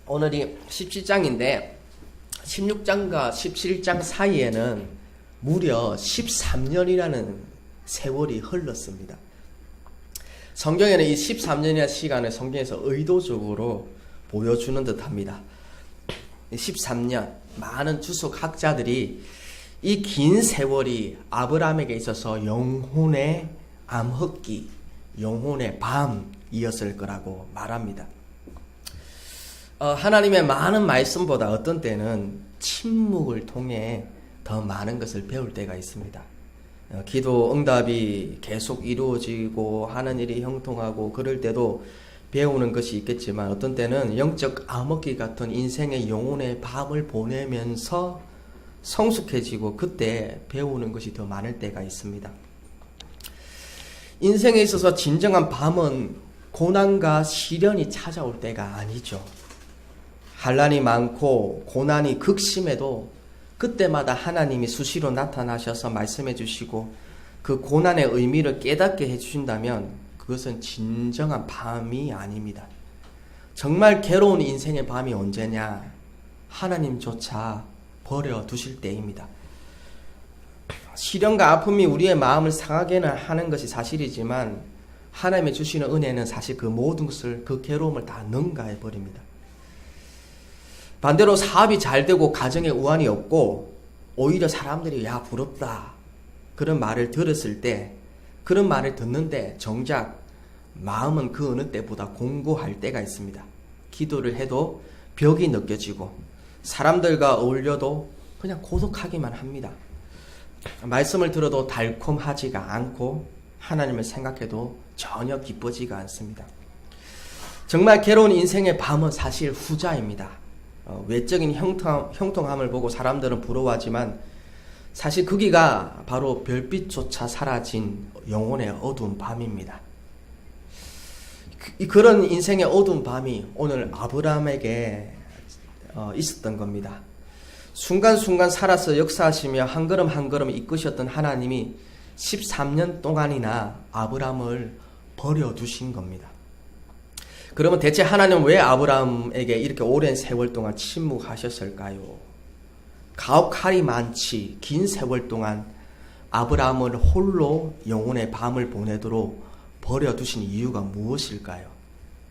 오늘이 17장인데 16장과 17장 사이에는 무려 13년이라는 세월이 흘렀습니다. 성경에는 이 13년이라는 시간을 성경에서 의도적으로 보여주는 듯합니다. 13년, 많은 주석학자들이 이 긴 세월이 아브라함에게 있어서 영혼의 암흑기, 영혼의 밤이었을 거라고 말합니다. 하나님의 많은 말씀보다 어떤 때는 침묵을 통해 더 많은 것을 배울 때가 있습니다. 기도 응답이 계속 이루어지고 하는 일이 형통하고 그럴 때도 배우는 것이 있겠지만 어떤 때는 영적 암흑기 같은 인생의 영혼의 밤을 보내면서 성숙해지고 그때 배우는 것이 더 많을 때가 있습니다. 인생에 있어서 진정한 밤은 고난과 시련이 찾아올 때가 아니죠. 환난이 많고 고난이 극심해도 그때마다 하나님이 수시로 나타나셔서 말씀해 주시고 그 고난의 의미를 깨닫게 해주신다면 그것은 진정한 밤이 아닙니다. 정말 괴로운 인생의 밤이 언제냐? 하나님조차 버려두실 때입니다. 시련과 아픔이 우리의 마음을 상하게는 하는 것이 사실이지만 하나님이 주시는 은혜는 사실 그 모든 것을, 그 괴로움을 다 능가해 버립니다. 반대로 사업이 잘 되고 가정에 우환이 없고 오히려 사람들이 야 부럽다 그런 말을 들었을 때, 그런 말을 듣는데 정작 마음은 그 어느 때보다 공고할 때가 있습니다. 기도를 해도 벽이 느껴지고 사람들과 어울려도 그냥 고독하기만 합니다. 말씀을 들어도 달콤하지가 않고 하나님을 생각해도 전혀 기쁘지가 않습니다. 정말 괴로운 인생의 밤은 사실 후자입니다. 외적인 형통함을 보고 사람들은 부러워하지만 사실 거기가 바로 별빛조차 사라진 영혼의 어두운 밤입니다. 그런 인생의 어두운 밤이 오늘 아브라함에게 있었던 겁니다. 순간순간 살아서 역사하시며 한 걸음 한 걸음 이끄셨던 하나님이 13년 동안이나 아브라함을 버려두신 겁니다. 그러면 대체 하나님은 왜 아브라함에게 이렇게 오랜 세월 동안 침묵하셨을까요? 가혹할이 많지 긴 세월 동안 아브라함을 홀로 영혼의 밤을 보내도록 버려두신 이유가 무엇일까요?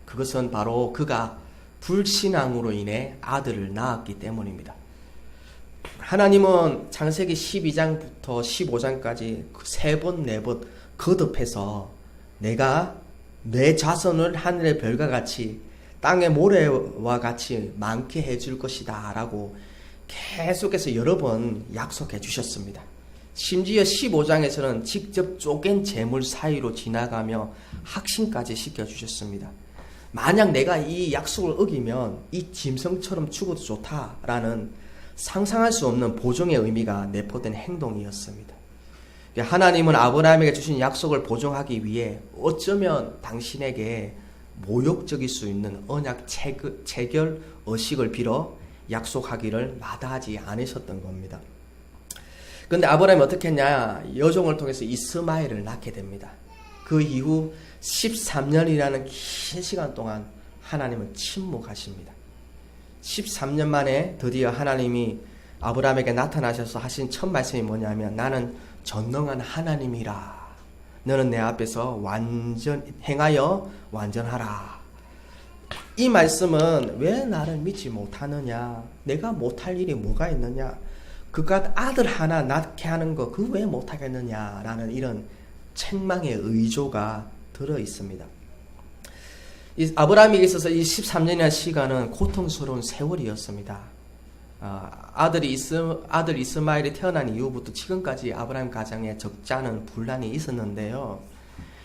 그것은 바로 그가 불신앙으로 인해 아들을 낳았기 때문입니다. 하나님은 창세기 12장부터 15장까지 3번, 4번 거듭해서 내가 내 자손을 하늘의 별과 같이 땅의 모래와 같이 많게 해줄 것이다 라고 계속해서 여러 번 약속해 주셨습니다. 심지어 15장에서는 직접 쪼갠 재물 사이로 지나가며 확신까지 시켜주셨습니다. 만약 내가 이 약속을 어기면 이 짐승처럼 죽어도 좋다라는 상상할 수 없는 보증의 의미가 내포된 행동이었습니다. 하나님은 아브라함에게 주신 약속을 보증하기 위해 어쩌면 당신에게 모욕적일 수 있는 언약 체결 의식을 빌어 약속하기를 마다하지 않으셨던 겁니다. 그런데 아브라함이 어떻게 했냐? 여종을 통해서 이스마엘을 낳게 됩니다. 그 이후 13년이라는 긴 시간 동안 하나님은 침묵하십니다. 13년 만에 드디어 하나님이 아브라함에게 나타나셔서 하신 첫 말씀이 뭐냐면 나는 전능한 하나님이라. 너는 내 앞에서 행하여 완전하라. 이 말씀은 왜 나를 믿지 못하느냐? 내가 못할 일이 뭐가 있느냐? 그깟 아들 하나 낳게 하는 거 그 왜 못하겠느냐? 라는 이런 책망의 의조가 들어 있습니다. 이 아브라함에게 있어서 이 13년이라는 시간은 고통스러운 세월이었습니다. 아들 이스마엘이 태어난 이후부터 지금까지 아브라함 가정에 적잖은 분란이 있었는데요.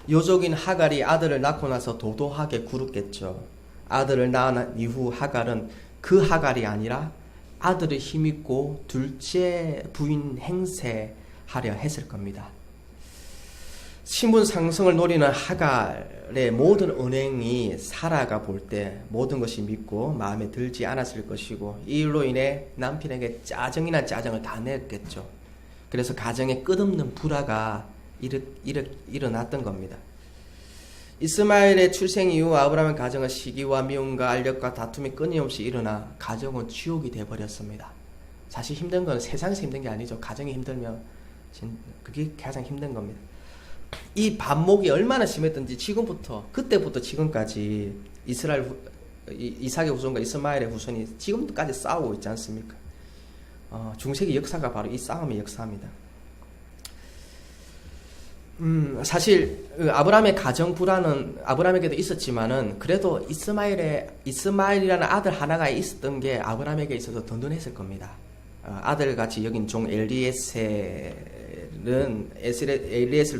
요족인 하갈이 아들을 낳고 나서 도도하게 굴었겠죠. 아들을 낳은 이후 하갈은 그 하갈이 아니라 아들을 힘입고 둘째 부인 행세하려 했을 겁니다. 신분 상승을 노리는 하갈의 모든 언행이 사라가 볼 때 모든 것이 믿고 마음에 들지 않았을 것이고 이 일로 인해 남편에게 짜증이나 짜증을 다 냈겠죠. 그래서 가정에 끝없는 불화가 일어났던 겁니다. 이스마엘의 출생 이후 아브라함의 가정은 시기와 미움과 알력과 다툼이 끊임없이 일어나 가정은 지옥이 되어버렸습니다. 사실 힘든 건 세상에서 힘든 게 아니죠. 가정이 힘들면 그게 가장 힘든 겁니다. 이 반목이 얼마나 심했던지 지금부터 그때부터 지금까지 이삭의 후손과 이스마엘의 후손이 지금까지 싸우고 있지 않습니까? 중세기 역사가 바로 이 싸움의 역사입니다. 사실 아브라함의 가정 불화는 아브라함에게도 있었지만은 그래도 이스마엘이라는 아들 하나가 있었던 게 아브라함에게 있어서 든든했을 겁니다. 아들같이 여긴 종 엘리에셀을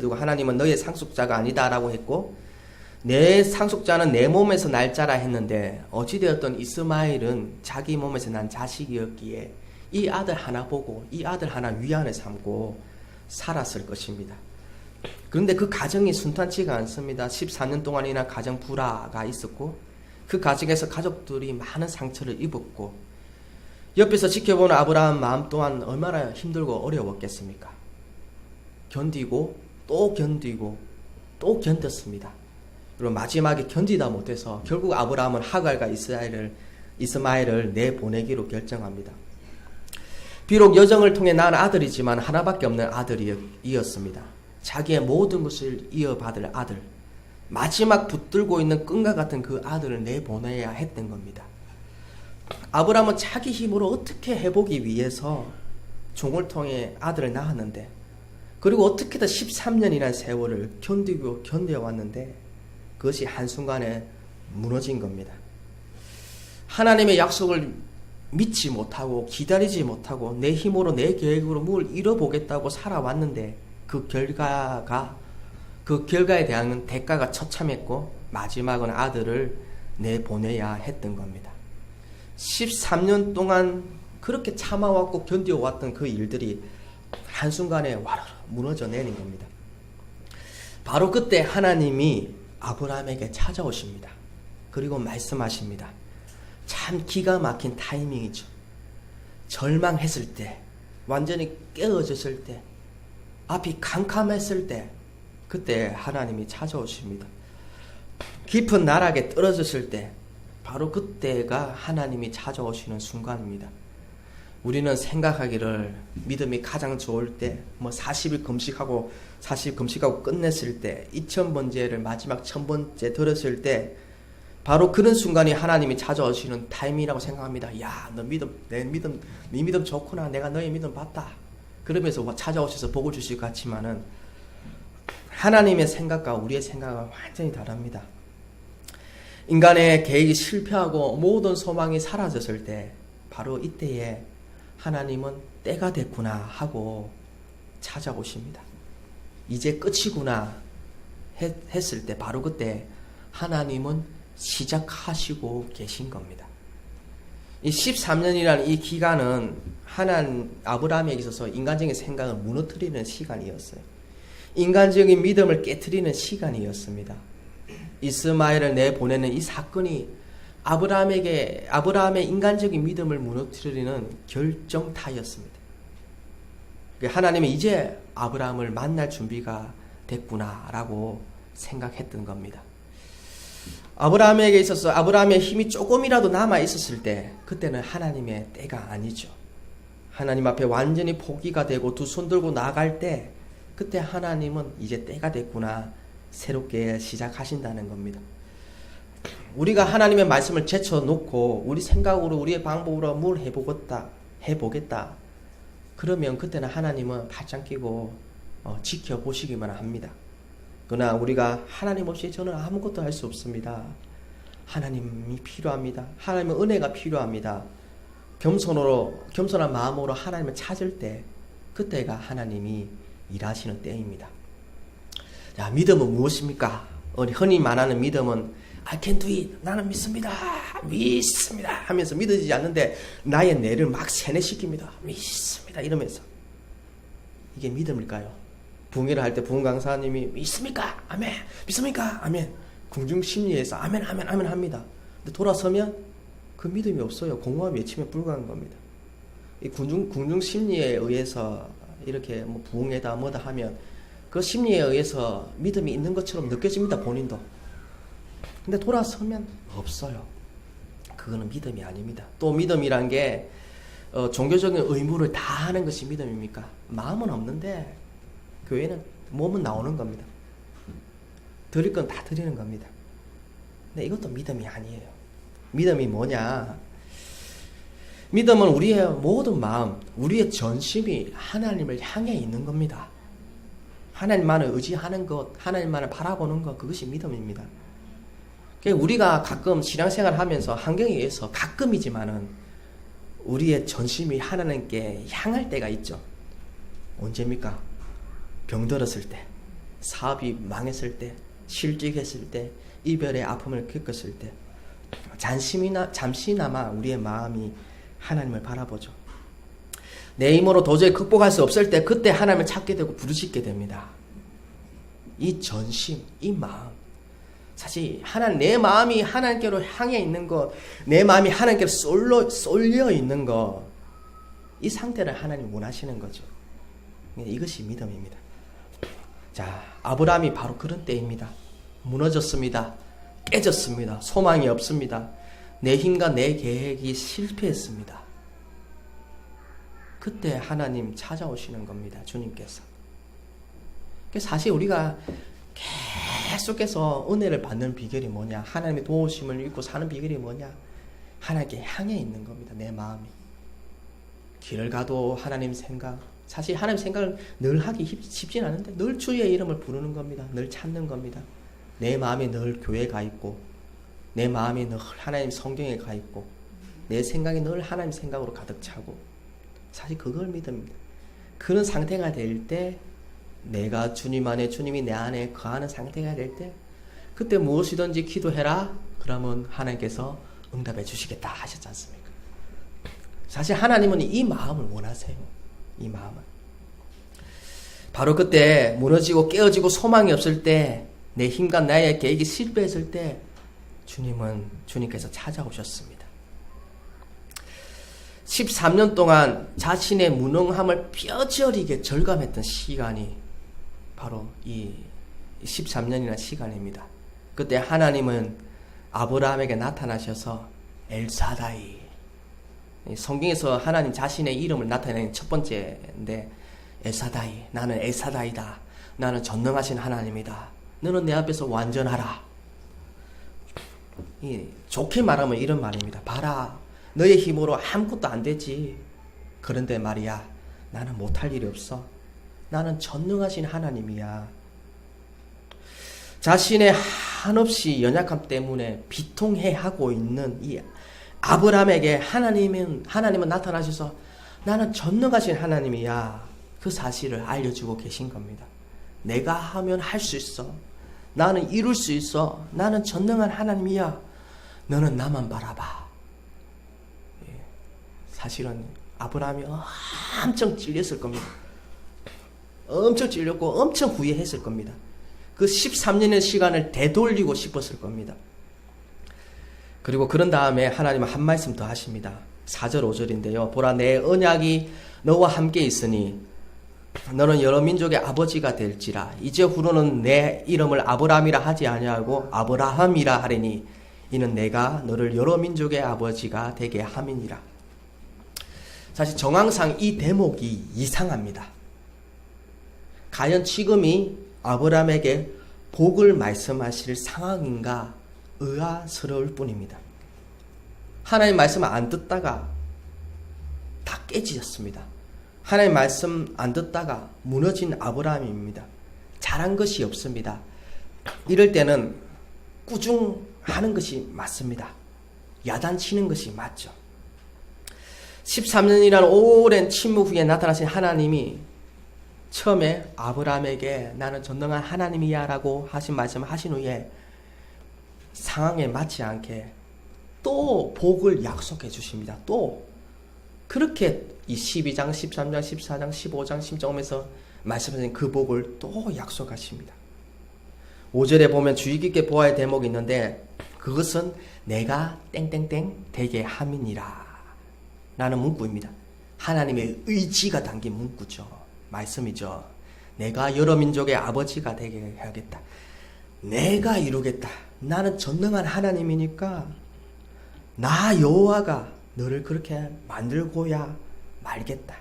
두고 하나님은 너의 상속자가 아니다라고 했고 내 상속자는 내 몸에서 날 자라 했는데 어찌되었던 이스마엘은 자기 몸에서 난 자식이었기에 이 아들 하나 보고 이 아들 하나 위안을 삼고 살았을 것입니다. 그런데 그 가정이 순탄치가 않습니다. 14년 동안이나 가정 불화가 있었고 그 가정에서 가족들이 많은 상처를 입었고 옆에서 지켜보는 아브라함 마음 또한 얼마나 힘들고 어려웠겠습니까? 견디고 또 견디고 또 견뎠습니다. 그리고 마지막에 견디다 못해서 결국 아브라함은 하갈과 이스마엘을 내보내기로 결정합니다. 비록 여정을 통해 낳은 아들이지만 하나밖에 없는 아들이었습니다. 자기의 모든 것을 이어받을 아들, 마지막 붙들고 있는 끈과 같은 그 아들을 내보내야 했던 겁니다. 아브라함은 자기 힘으로 어떻게 해보기 위해서 종을 통해 아들을 낳았는데 그리고 어떻게든 13년이라는 세월을 견뎌왔는데 그것이 한순간에 무너진 겁니다. 하나님의 약속을 믿지 못하고 기다리지 못하고 내 힘으로 내 계획으로 뭘 이뤄보겠다고 살아왔는데 그 결과에 대한 대가가 처참했고 마지막은 아들을 내보내야 했던 겁니다. 13년 동안 그렇게 참아왔고 견뎌왔던 그 일들이 한순간에 와르르 무너져 내린 겁니다. 바로 그때 하나님이 아브라함에게 찾아오십니다. 그리고 말씀하십니다. 참 기가 막힌 타이밍이죠. 절망했을 때, 완전히 깨어졌을 때, 앞이 캄캄했을 때, 그때 하나님이 찾아오십니다. 깊은 나락에 떨어졌을 때, 바로 그때가 하나님이 찾아오시는 순간입니다. 우리는 생각하기를 믿음이 가장 좋을 때, 40일 금식하고 끝냈을 때, 2000번째를 마지막 1000번째 들었을 때, 바로 그런 순간이 하나님이 찾아오시는 타임이라고 생각합니다. 야, 네 믿음 좋구나. 내가 너의 믿음 봤다. 그러면서 찾아오셔서 복을 주실 것 같지만은 하나님의 생각과 우리의 생각은 완전히 다릅니다. 인간의 계획이 실패하고 모든 소망이 사라졌을 때 바로 이때에 하나님은 때가 됐구나 하고 찾아오십니다. 이제 끝이구나 했을 때 바로 그때 하나님은 시작하시고 계신 겁니다. 이 13년이라는 이 기간은 아브라함에게 있어서 인간적인 생각을 무너뜨리는 시간이었어요. 인간적인 믿음을 깨트리는 시간이었습니다. 이스마엘을 내보내는 이 사건이 아브라함의 인간적인 믿음을 무너뜨리는 결정타였습니다. 하나님은 이제 아브라함을 만날 준비가 됐구나라고 생각했던 겁니다. 아브라함에게 있어서 아브라함의 힘이 조금이라도 남아 있었을 때 그때는 하나님의 때가 아니죠. 하나님 앞에 완전히 포기가 되고 두 손 들고 나갈 때 그때 하나님은 이제 때가 됐구나 새롭게 시작하신다는 겁니다. 우리가 하나님의 말씀을 제쳐놓고 우리 생각으로 우리의 방법으로 뭘 해보겠다 그러면 그때는 하나님은 팔짱 끼고 지켜보시기만 합니다. 그러나 우리가 하나님 없이 저는 아무것도 할 수 없습니다. 하나님이 필요합니다. 하나님의 은혜가 필요합니다. 겸손한 마음으로 하나님을 찾을 때 그때가 하나님이 일하시는 때입니다. 자, 믿음은 무엇입니까? 흔히 말하는 믿음은 I can do it. 나는 믿습니다 하면서 믿어지지 않는데 나의 뇌를 막 세뇌시킵니다. 믿습니다 이러면서 이게 믿음일까요? 부흥회를 할 때 부흥 강사님이 믿습니까? 아멘. 믿습니까? 아멘. 궁중심리에서 아멘 합니다. 근데 돌아서면 그 믿음이 없어요. 공허한 외침에 불과한 겁니다. 이 궁중심리에 의해서 이렇게 부흥회다 뭐다 하면 그 심리에 의해서 믿음이 있는 것처럼 느껴집니다. 본인도. 근데 돌아서면 없어요. 그거는 믿음이 아닙니다. 또 믿음이란 게 종교적인 의무를 다 하는 것이 믿음입니까? 마음은 없는데 교회는 몸은 나오는 겁니다. 드릴 건 다 드리는 겁니다. 근데 이것도 믿음이 아니에요. 믿음이 뭐냐? 믿음은 우리의 모든 마음, 우리의 전심이 하나님을 향해 있는 겁니다. 하나님만을 의지하는 것, 하나님만을 바라보는 것, 그것이 믿음입니다. 우리가 가끔 신앙생활 하면서 환경에 의해서 가끔이지만은 우리의 전심이 하나님께 향할 때가 있죠. 언제입니까? 병들었을 때, 사업이 망했을 때, 실직했을 때, 이별의 아픔을 겪었을 때, 잠시나마 우리의 마음이 하나님을 바라보죠. 내 힘으로 도저히 극복할 수 없을 때 그때 하나님을 찾게 되고 부르짖게 됩니다. 이 전심, 이 마음, 사실 내 마음이 하나님께로 향해 있는 것, 내 마음이 하나님께로 쏠려 있는 것, 이 상태를 하나님 원하시는 거죠. 이것이 믿음입니다. 자, 아브라함이 바로 그런 때입니다. 무너졌습니다. 깨졌습니다. 소망이 없습니다. 내 힘과 내 계획이 실패했습니다. 그때 하나님 찾아오시는 겁니다. 주님께서. 사실 우리가 계속해서 은혜를 받는 비결이 뭐냐? 하나님의 도우심을 입고 사는 비결이 뭐냐? 하나님께 향해 있는 겁니다. 내 마음이. 길을 가도 하나님 생각. 사실 하나님 생각을 늘 하기 쉽진 않은데 늘 주의 이름을 부르는 겁니다. 늘 찾는 겁니다. 내 마음이 늘 교회에 가 있고, 내 마음이 늘 하나님 성경에 가 있고, 내 생각이 늘 하나님 생각으로 가득 차고, 사실 그걸 믿습니다. 그런 상태가 될 때, 내가 주님 안에, 주님이 내 안에 거하는 상태가 될 때, 그때 무엇이든지 기도해라. 그러면 하나님께서 응답해 주시겠다 하셨지 않습니까? 사실 하나님은 이 마음을 원하세요. 이 마음을. 바로 그때 무너지고 깨어지고 소망이 없을 때, 내 힘과 나의 계획이 실패했을 때 주님께서 찾아오셨습니다. 13년 동안 자신의 무능함을 뼈저리게 절감했던 시간이 바로 이 13년이라는 시간입니다. 그때 하나님은 아브라함에게 나타나셔서 엘사다이, 성경에서 하나님 자신의 이름을 나타내는 첫 번째인데, 엘사다이, 나는 엘사다이다. 나는 전능하신 하나님이다. 너는 내 앞에서 완전하라. 좋게 말하면 이런 말입니다. 봐라, 너의 힘으로 아무것도 안 되지. 그런데 말이야, 나는 못할 일이 없어. 나는 전능하신 하나님이야. 자신의 한없이 연약함 때문에 비통해하고 있는 이 아브라함에게 하나님은 나타나셔서 나는 전능하신 하나님이야. 그 사실을 알려주고 계신 겁니다. 내가 하면 할 수 있어. 나는 이룰 수 있어. 나는 전능한 하나님이야. 너는 나만 바라봐. 사실은 아브라함이 엄청 찔렸을 겁니다. 엄청 찔렸고 엄청 후회했을 겁니다. 그 13년의 시간을 되돌리고 싶었을 겁니다. 그리고 그런 다음에 하나님은 한 말씀 더 하십니다. 4절 5절인데요. 보라, 내 언약이 너와 함께 있으니 너는 여러 민족의 아버지가 될지라. 이제 후로는 내 이름을 아브라함이라 하지 아니하고 아브라함이라 하리니 이는 내가 너를 여러 민족의 아버지가 되게 함이니라. 사실 정황상 이 대목이 이상합니다. 과연 지금이 아브라함에게 복을 말씀하실 상황인가 의아스러울 뿐입니다. 하나님 말씀을 안 듣다가 다 깨지셨습니다. 하나님 말씀 안 듣다가 무너진 아브라함입니다. 잘한 것이 없습니다. 이럴 때는 꾸중하는 것이 맞습니다. 야단치는 것이 맞죠. 13년이라는 오랜 침묵 후에 나타나신 하나님이 처음에 아브라함에게 나는 전능한 하나님이야 라고 하신 말씀을 하신 후에 상황에 맞지 않게 또 복을 약속해 주십니다. 또 그렇게 이 12장, 13장, 14장, 15장, 10장에서 말씀하신 그 복을 또 약속하십니다. 5절에 보면 주의 깊게 보아야 할 대목이 있는데 그것은 내가 땡땡땡 되게 함이니라 라는 문구입니다. 하나님의 의지가 담긴 문구죠. 말씀이죠. 내가 여러 민족의 아버지가 되게 해야겠다. 내가 이루겠다. 나는 전능한 하나님이니까 나 여호와가 너를 그렇게 만들고야 말겠다.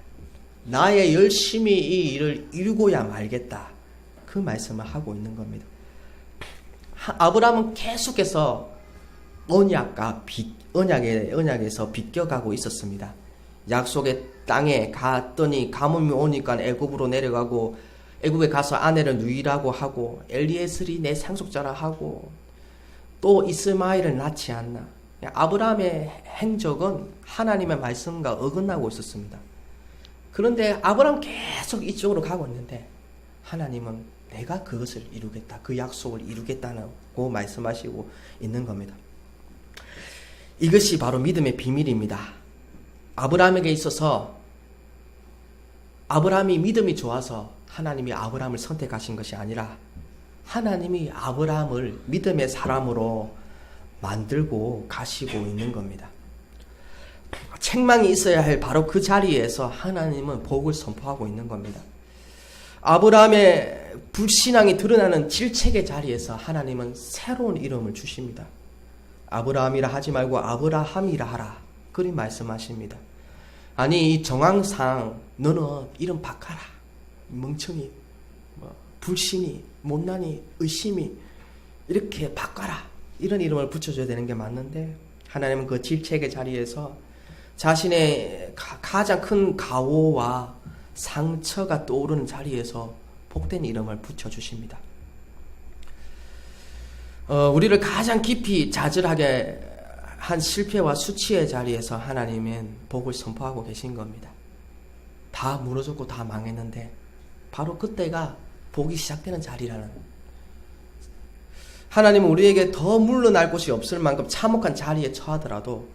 나의 열심히 이 일을 이루고야 말겠다. 그 말씀을 하고 있는 겁니다. 아브라함은 계속해서 언약에서 비껴가고 있었습니다. 약속의 땅에 갔더니 가뭄이 오니까 애굽으로 내려가고 애굽에 가서 아내를 누이라고 하고 엘리에셀이 내 상속자라 하고 또 이스마엘을 낳지 않나. 아브라함의 행적은 하나님의 말씀과 어긋나고 있었습니다. 그런데 아브라함 계속 이쪽으로 가고 있는데 하나님은 내가 그것을 이루겠다. 그 약속을 이루겠다고 말씀하시고 있는 겁니다. 이것이 바로 믿음의 비밀입니다. 아브라함에게 있어서 아브라함이 믿음이 좋아서 하나님이 아브라함을 선택하신 것이 아니라 하나님이 아브라함을 믿음의 사람으로 만들고 가시고 있는 겁니다. 책망이 있어야 할 바로 그 자리에서 하나님은 복을 선포하고 있는 겁니다. 아브라함의 불신앙이 드러나는 질책의 자리에서 하나님은 새로운 이름을 주십니다. 아브라함이라 하지 말고 아브라함이라 하라. 그리 말씀하십니다. 아니 이 정황상 너는 이름 바꿔라. 멍청이, 불신이, 못난이, 의심이 이렇게 바꿔라. 이런 이름을 붙여줘야 되는 게 맞는데 하나님은 그 질책의 자리에서 자신의 가장 큰 가오와 상처가 떠오르는 자리에서 복된 이름을 붙여주십니다. 우리를 가장 깊이 좌절하게 한 실패와 수치의 자리에서 하나님은 복을 선포하고 계신 겁니다. 다 무너졌고 다 망했는데 바로 그때가 복이 시작되는 자리라는, 하나님은 우리에게 더 물러날 곳이 없을 만큼 참혹한 자리에 처하더라도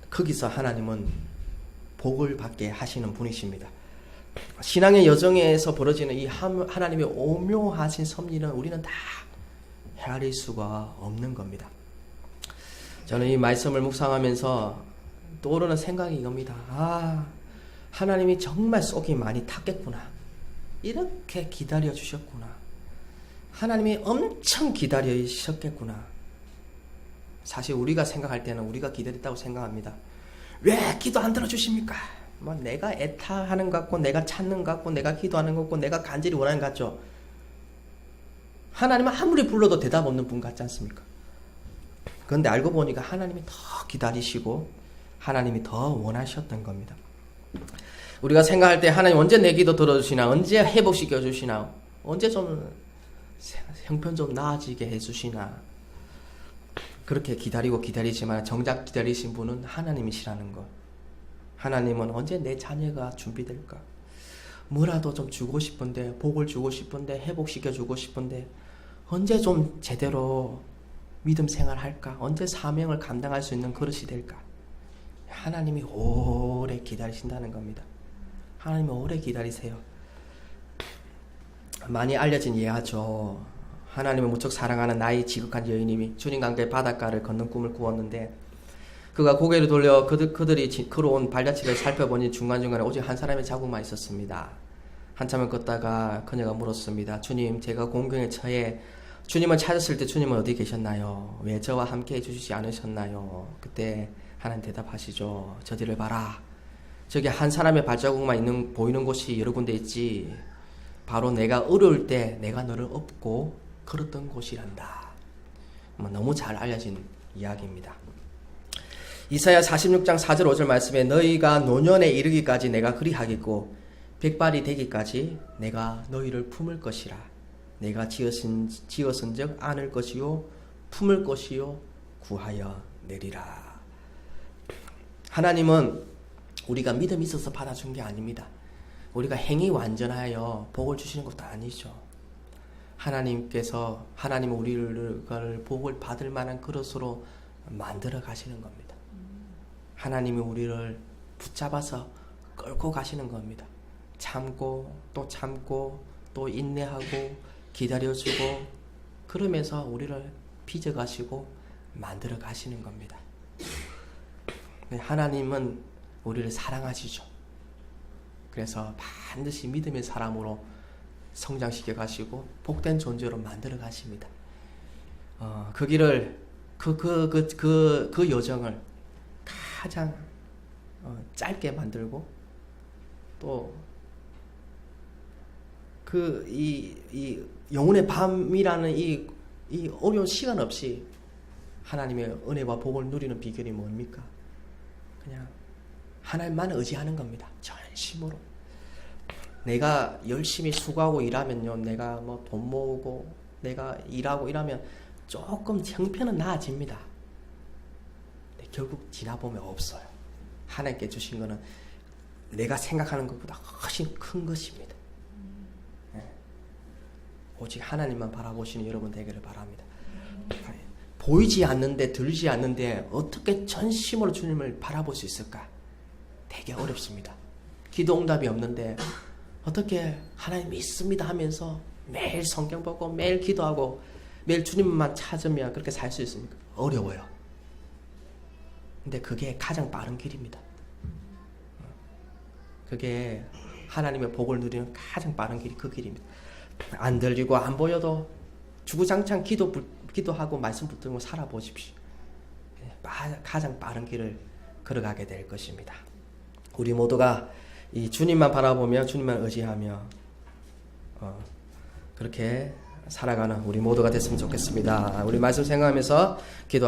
거기서 하나님은 복을 받게 하시는 분이십니다. 신앙의 여정에서 벌어지는 이 하나님의 오묘하신 섭리는 우리는 다 헤아릴 수가 없는 겁니다. 저는 이 말씀을 묵상하면서 떠오르는 생각이 이겁니다. 하나님이 정말 속이 많이 탔겠구나. 이렇게 기다려 주셨구나. 하나님이 엄청 기다리셨겠구나. 사실 우리가 생각할 때는 우리가 기다렸다고 생각합니다. 왜 기도 안 들어주십니까? 내가 애타하는 것 같고 내가 찾는 것 같고 내가 기도하는 것 같고 내가 간절히 원하는 것 같죠. 하나님은 아무리 불러도 대답 없는 분 같지 않습니까? 그런데 알고 보니까 하나님이 더 기다리시고 하나님이 더 원하셨던 겁니다. 우리가 생각할 때 하나님 언제 내 기도 들어주시나, 언제 회복시켜 주시나, 언제 좀 형편 좀 나아지게 해주시나, 그렇게 기다리지만 정작 기다리신 분은 하나님이시라는 것. 하나님은 언제 내 자녀가 준비될까? 뭐라도 좀 주고 싶은데, 복을 주고 싶은데, 회복시켜 주고 싶은데 언제 좀 제대로 믿음 생활할까? 언제 사명을 감당할 수 있는 그릇이 될까? 하나님이 오래 기다리신다는 겁니다. 하나님이 오래 기다리세요. 많이 알려진 예화죠. 하나님을 무척 사랑하는 나이 지극한 여인이 주님과 함께 바닷가를 걷는 꿈을 꾸었는데 그가 고개를 돌려 그들이 걸어온 발자취를 살펴보니 중간중간에 오직 한 사람의 자국만 있었습니다. 한참을 걷다가 그녀가 물었습니다. 주님, 제가 공경에 처해 주님을 찾았을 때 주님은 어디 계셨나요? 왜 저와 함께 해주시지 않으셨나요? 그때 하나님 대답하시죠. 저들을 봐라. 저기 한 사람의 발자국만 보이는 곳이 여러 군데 있지. 바로 내가 어려울 때 내가 너를 업고 걸었던 곳이란다. 너무 잘 알려진 이야기입니다. 이사야 46장 4절 5절 말씀에 너희가 노년에 이르기까지 내가 그리하겠고 백발이 되기까지 내가 너희를 품을 것이라. 내가 지었은즉 안을 것이요 품을 것이요 구하여 내리라. 하나님은 우리가 믿음이 있어서 받아준 게 아닙니다. 우리가 행위 완전하여 복을 주시는 것도 아니죠. 하나님은 우리를 복을 받을 만한 그릇으로 만들어 가시는 겁니다. 하나님이 우리를 붙잡아서 끌고 가시는 겁니다. 참고 또 인내하고 기다려주고 그러면서 우리를 빚어가시고 만들어 가시는 겁니다. 하나님은 우리를 사랑하시죠. 그래서 반드시 믿음의 사람으로 성장시켜 가시고 복된 존재로 만들어 가십니다. 그 길을 그 여정을 가장 짧게 만들고 또 이 영혼의 밤이라는 이 어려운 시간 없이 하나님의 은혜와 복을 누리는 비결이 뭡니까? 그냥 하나님만 의지하는 겁니다. 전심으로. 내가 열심히 수고하고 일하면요, 내가 뭐 돈 모으고 내가 일하고 이러면 조금 형편은 나아집니다. 근데 결국 지나보면 없어요. 하나님께 주신 거는 내가 생각하는 것보다 훨씬 큰 것입니다. 오직 하나님만 바라보시는 여러분 되기를 바랍니다. 보이지 않는데 들리지 않는데 어떻게 전심으로 주님을 바라볼 수 있을까? 되게 어렵습니다. 기도 응답이 없는데 어떻게 하나님 믿습니다 하면서 매일 성경 보고 매일 기도하고 매일 주님만 찾으면 그렇게 살 수 있습니까? 어려워요. 근데 그게 가장 빠른 길입니다. 그게 하나님의 복을 누리는 가장 빠른 길이 그 길입니다. 안 들리고 안 보여도 주구장창 기도하고 말씀 붙들고 살아보십시오. 가장 빠른 길을 걸어가게 될 것입니다. 우리 모두가 이 주님만 바라보며 주님만 의지하며 그렇게 살아가는 우리 모두가 됐으면 좋겠습니다. 우리 말씀 생각하면서 기도하도록